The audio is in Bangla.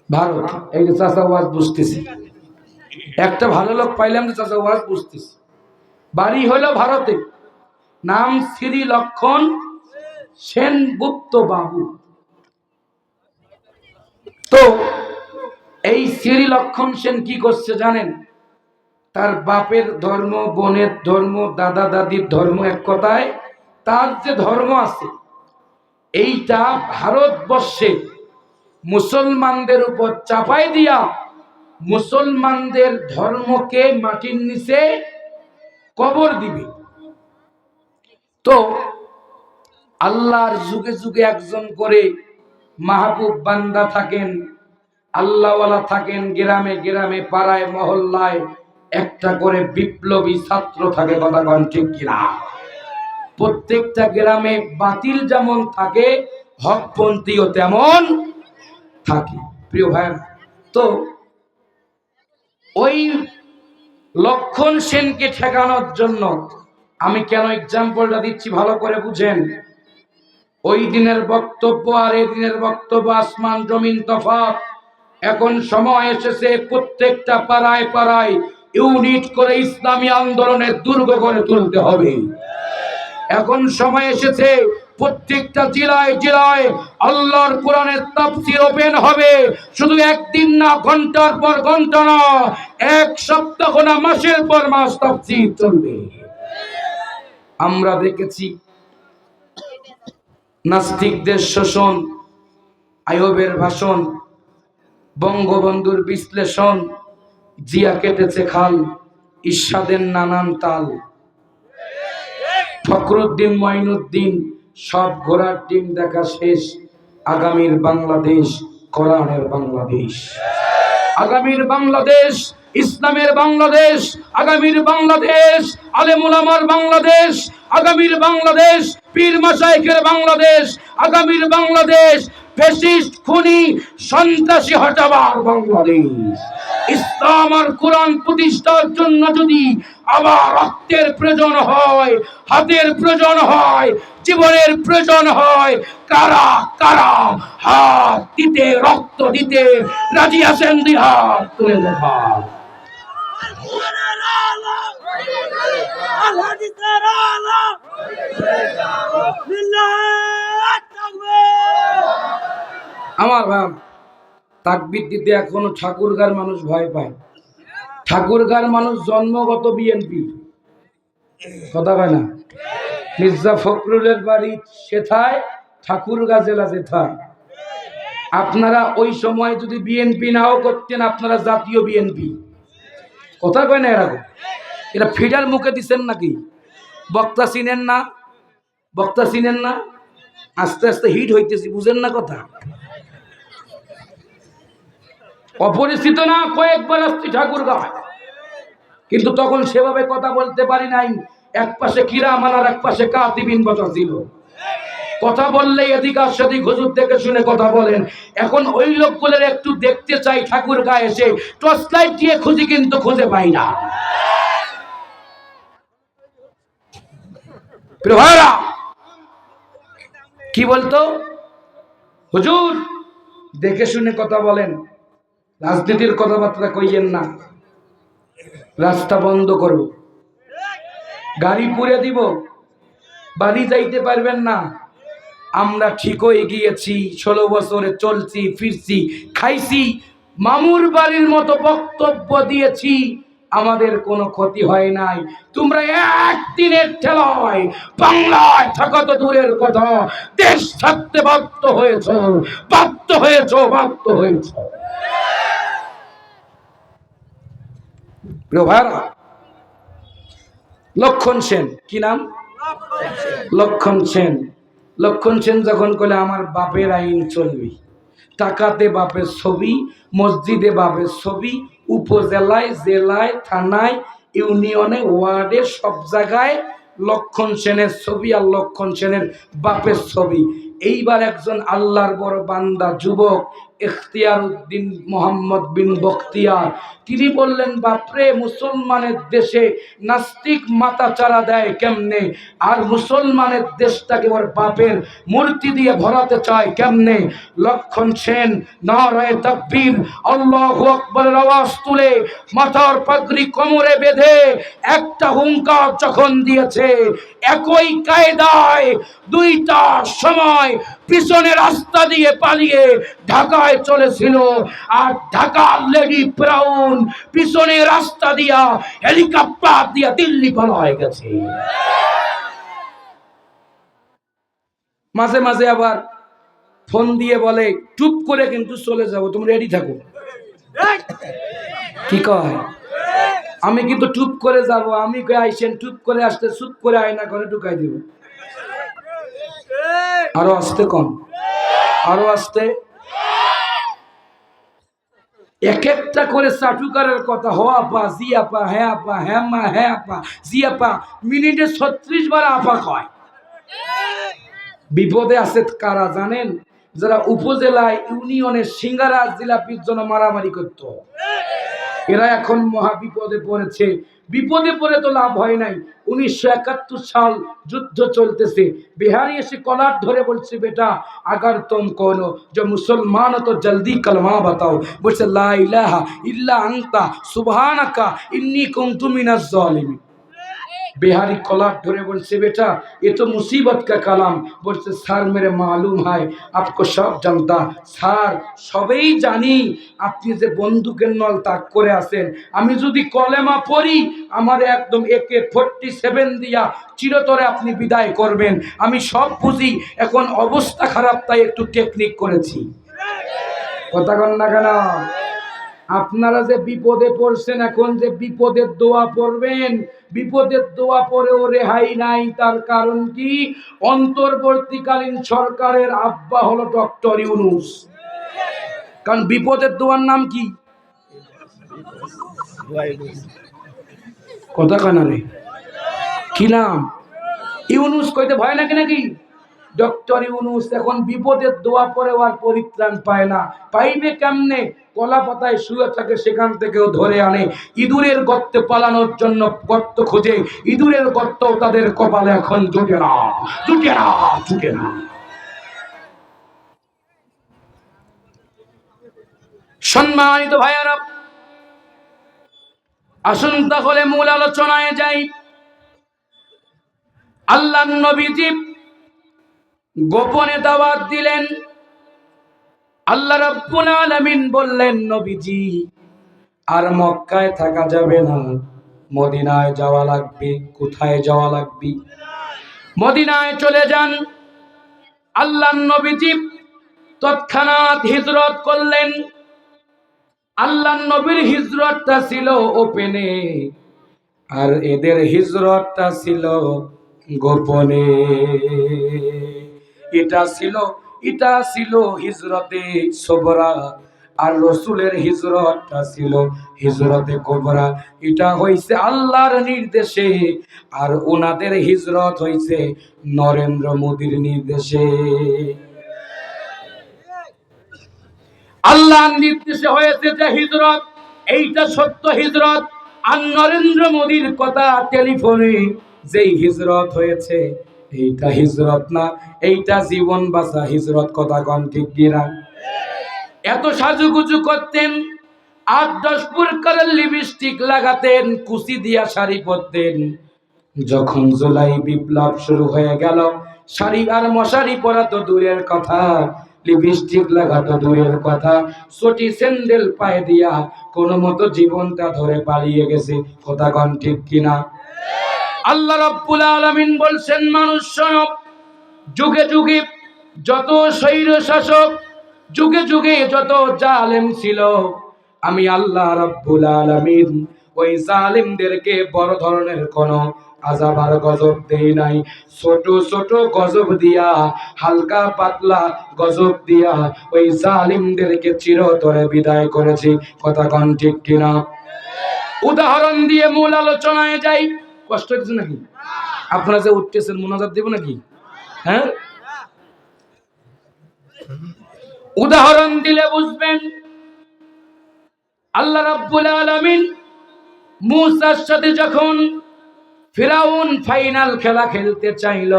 ভারত। এই যে চাচা ওয়াজ বুঝতেছি, একটা ভালো লোক পাইলাম যে চাচা ওয়াজ বুঝতেছি। বাড়ি হলো ভারতে, নাম শ্রী লক্ষণ সেনগুপ্ত বাবু। তো এই শ্রী লক্ষণ সেন কি করছে জানেন? তার বাপের ধর্ম, বোনের ধর্ম, দাদা দাদির ধর্ম, এক কথায় তার যে ধর্ম আছে এইটা ভারতবর্ষে মুসলমানদের উপর চাপাই দিয়া মুসলমানদের ধর্মকে মাটির নিচে কবর দিবে। তো আল্লাহর যুগে যুগে একজন করে মাহবুব বান্দা থাকেন, আল্লাহওয়ালা থাকেন, গ্রামে গ্রামে পাড়ায় মহল্লায় একটা করে বিপ্লবী ছাত্র থাকে। কথা কন ঠিক কিনা? প্রত্যেকটা গ্রামে বাতিল যেমন থাকে হকপন্থীও তেমন থাকে। প্রিয় ভাই, তো ওই লক্ষণ সেনকে ঠেকানোর জন্য আমি কেন এক্সাম্পলটা দিচ্ছি ভালো করে বুঝেন। ওই দিনের বক্তব্য আর এই দিনের বক্তব্য আসমান জমিন তফাৎ। এখন সময় এসেছে প্রত্যেকটা পাড়ায় পাড়ায় ইউনিট করে ইসলামী আন্দোলনের দুর্গ করে তুলতে হবে। এখন সময় এসেছে প্রত্যেকটা জেলায় জেলায় আল্লাহর কোরআনের তাফসীর ওপেন হবে। শুধু একদিন না, ঘন্টার পর ঘন্টা না, এক সপ্তাহ না, মাসের পর মাস তাফসীর চলবে। আমরা দেখেছি নাস্তিকদের শোষণ, আইয়ুবের ভাষণ, বঙ্গবন্ধুর বিশ্লেষণ, জিয়া কেটেছে খাল, ইরশাদের নানান তাল, ফখরুদ্দিন মঈনুদ্দিন, সব ঘোড়ার ডিম দেখা শেষ। আগামীর বাংলাদেশ কোরআনের বাংলাদেশ, আগামীর বাংলাদেশ ইসলামের বাংলাদেশ, আগামীর বাংলাদেশ আলেম উলামার বাংলাদেশ, আগামীর বাংলাদেশ পীর মাশায়েখের বাংলাদেশ, আগামীর বাংলাদেশ ফ্যাসিস্ট খুনি সন্ত্রাসী হটাবার বাংলাদেশ। ইসলাম আর কোরআন প্রতিষ্ঠার জন্য যদি আবার রক্তের প্রয়োজন হয়, হাতের প্রয়োজন হয়, জীবনের প্রয়োজন হয়, কারা কারা হাত দিতে, রক্ত দিতে রাজি আছেন? দুই হাত তুলে দেখান। আমার ভাব তাকবীর দিতে এখনো ঠাকুরগাঁর মানুষ ভয় পায়। ঠাকুরগাঁর মানুষ জন্মগত বিএনপি, কথা হয় না? মির্জা ফখরুলের বাড়ি সেথায়, ঠাকুরগাঁ জেলা যেথায়। আপনারা ওই সময় যদি বিএনপি নাও করতেন, আপনারা জাতীয় বিএনপি, কথা কয় না? এরকম এটা ফিডার মুখে দিচ্ছেন নাকি? বক্তা চিনেন না? বক্তা চিনেন না? আস্তে আস্তে হিট হইতেছি, বুঝেন না কথা? অপরিচিত না, কয়েকবার আসছি ঠাকুরগাঁ, কিন্তু তখন সেভাবে কথা বলতে পারি নাই। এক পাশে কিরামান আর এক পাশে কাতিবিন বসা ছিল। কথা বললে এদিক আর সেদিক হুজুর দেখে শুনে কথা বলেন। এখন ওই লোকগুলোর একটু দেখতে চাই ঠাকুরগাঁ এসে, টর্চ লাইট দিয়ে খুঁজি কিন্তু খুঁজে পাই না। কি বলতো? হুজুর দেখে শুনে কথা বলেন, রাজনীতির কথাবার্তা কইয়েন না, রাস্তা বন্ধ করব, গাড়ি পুড়ে দিব, বাড়ি যাইতে পারবেন না। আমরা ঠিকই গিয়েছি, 16 বছরে চলছি ফিরছি, খাইছি, মামুর বাড়ির মতো বক্তব্য দিয়েছি, আমাদের কোনো ক্ষতি হয় নাই। তোমরা একদিনের ঠেলায় বাংলায় থাকা তো দূরের কথা, দেশ ছাড়তে বাধ্য হয়েছ, বাধ্য হয়েছ, বাধ্য হয়েছ। প্রিয় ভাইরা, লক্ষণ সেন, কি নাম? লক্ষণ সেন। লক্ষণ সেন যখন কইলে আমার বাপের আইন চলবি, টাকাতে বাপের ছবি, মসজিদে বাপের ছবি, উপজেলায়, জেলায়, থানায়, ইউনিয়নে, ওয়ার্ডে, সব জায়গায় লক্ষণ সেনের ছবি আর লক্ষণ সেনের বাপের ছবি। এইবার একজন আল্লাহর বড় বান্দা যুবক ইখতিয়ার উদ্দিন মোহাম্মদ বিন বখতিয়ার। তিনি বললেন, বাপরে, মুসলমানের দেশে নাস্তিক মাথা চারা দেয় কেমনে, আর মুসলমানের দেশটাকে ওর বাপের মূর্তি দিয়ে ভরাতে চায় কেমনে। লক্ষণ সেন নারায়ে তাকবীর আল্লাহু আকবারের আওয়াজ তুলে মাথার পাগড়ি কোমরে বেঁধে একটা হুঙ্কার যখন দিয়েছে, একই কায়দায় দুইটা সময় পিছনে রাস্তা দিয়ে পালিয়ে ঢাকায় চলেছিল, আর ঢাকার লেডি ব্রাউন পিছনে রাস্তা দিয়া হেলিকপ্টার দিয়া দিল্লি পালায় গেছে। মাঝে মাঝে আবার ফোন দিয়ে বলে, চুপ করে কিন্তু চলে যাব, তুমি রেডি থাকো। কি কয়? আমি কিন্তু চুপ করে যাব, আমি কই আইছেন, চুপ করে আসতে চুপ করে আয়না করে ঢুকাই দিব। আরো আসতে কম, আরো আসতে। এক একটা করে চাটুকারের কথা, হ আপা, জি আপা, হ্যাঁ আপা, হ্যাঁ মা, হ্যাঁ আপা, জি আপা, মিনিটে 36 বার আপা কয়। বিপদে আছে কারা জানেন? যারা উপজেলায় ইউনিয়নের সিঙ্গারা জিলাপির জন্য মারামারি করত, এরা এখন মহা বিপদে পড়েছে। বিপদে পড়ে তো লাভ হয় নাই। 1971 সাল যুদ্ধ চলতেছে, বিহারি এসে কলার ধরে বলছে, বেটা अगर तुम कौनो जो मुसलमान हो तो जल्दी कलमा बताओ। বলছে লা ইলাহা ইল্লা আনতা সুবহানাকা ইন্নী কুনতু মিনাজ জালিমিন। बिहारी कॉलर धरे बोलছে, बेटा ये तो मुसीबत का कलाम। बोलছে, सर मेरे मालूम है आपको सब जानता। सर সবেই জানি আপনি যে বন্দুকের নল তাক করে আছেন, আমি যদি কলেমা পড়ি আমার একদম একে 47 দিয়া চিরতরে আপনি বিদায় করবেন। আমি সব বুঝি, এখন অবস্থা খারাপ তাই একটু টেকনিক করেছি। কথা কন না কেন? আপনারা যে বিপদে পড়ছেন, এখন যে বিপদের দোয়া পড়বেন, বিপদের দোয়া পড়েও রেহাই নাই। তার কারণ কি? অন্তর্বর্তীকালীন সরকারের আব্বা হলো ডক্টর ইউনূস। কারণ বিপদের দোয়ার নাম কি? কথা কানা রে, কি নাম? ইউনূস কইতে ভয় লাগে নাকি? ডক্টর ইউনূস এখন বিপদের দোয়া পরে আর পরিত্রাণ পায় না। পাইবে কেমনে? কলা পাতায় শুয়ে থাকে, সেখান থেকেও ধরে আনে। ইঁদুরের গর্তে পালানোর জন্য গর্ত খোঁজে, ইঁদুরের গর্ত তাদের কপালে এখন জুটে না, জুটে না, জুটে না। সম্মানিত ভাইয়ারা, আসুন তাহলে মূল আলোচনায় যাই। আল্লাহর নবীজি গোপনে দাওয়াত দিলেন। আল্লাহ রাব্বুল আলামিন বললেন, নবীজি আর মক্কায় থাকা যাবে না, মদিনায় যাওয়া লাগবে। কোথায় যাওয়া লাগবে? মদিনায় চলে যান। আল্লাহর নবীজি তৎক্ষণাৎ হিজরত করলেন। আল্লাহর নবীর হিজরতটা ছিল ওপেনে, আর এদের হিজরতটা ছিল গোপনে। এটা ছিল হিজরতে সুগরা, আর রাসূলের হিজরতটা ছিল হিজরতে কুবরা। এটা হইছে আল্লাহর নির্দেশে, আর ওনাদের হিজরত হইছে নরেন্দ্র মোদীর নির্দেশে। আল্লাহর নির্দেশে হয়েছে যে হিজরত, এইটা সত্য হিজরত। আর নরেন্দ্র মোদীর কথা টেলিফোনে যেই হিজরত হয়েছে, এইটা হিজরত না, এইটা জীবন বাঁচা হিজরত। কথা কন ঠিক কিনা? এত সাজুগুজু করতেন, 8-10 প্রকারের লিপস্টিক লাগাতেন, কুচি দিয়া শাড়ি পরতেন। যখন জুলাই বিপ্লব শুরু হয়ে গেল, শাড়ি আর মশারি পরা তো দূরের কথা, লিপস্টিক লাগা তো দূরের কথা, চটি স্যান্ডেল পায়ে দিয়া কোন মতো জীবনটা ধরে পালিয়ে গেছে। কথা কন ঠিক কিনা? আল্লাহ রাব্বুল আলামিন বলছেন, মানুষ শোনো, যুগে যুগে যত স্বৈর শাসক, যুগে যুগে যত জালেম ছিল, আমি আল্লাহ রাব্বুল আলামিন ওই জালেমদেরকে বড় ধরনের কোন আযাব আর গজব দেই নাই। ছোট ছোট গজব দিয়া, হালকা পাতলা গজব দিয়া ওই জালিমদেরকে চিরতরে বিদায় করেছি। কথা কন ঠিক কিনা? উদাহরণ দিয়ে মূল আলোচনায় যাই। কষ্ট হচ্ছে নাকি? আপনারা যে উঠতেছেন, মোনাজাত দেব নাকি? হ্যাঁ, উদাহরণ দিলে বুঝবেন। আল্লাহ রাব্বুল আলামিন মূসার সাথে যখন ফিরাউন ফাইনাল খেলা খেলতে চাইল,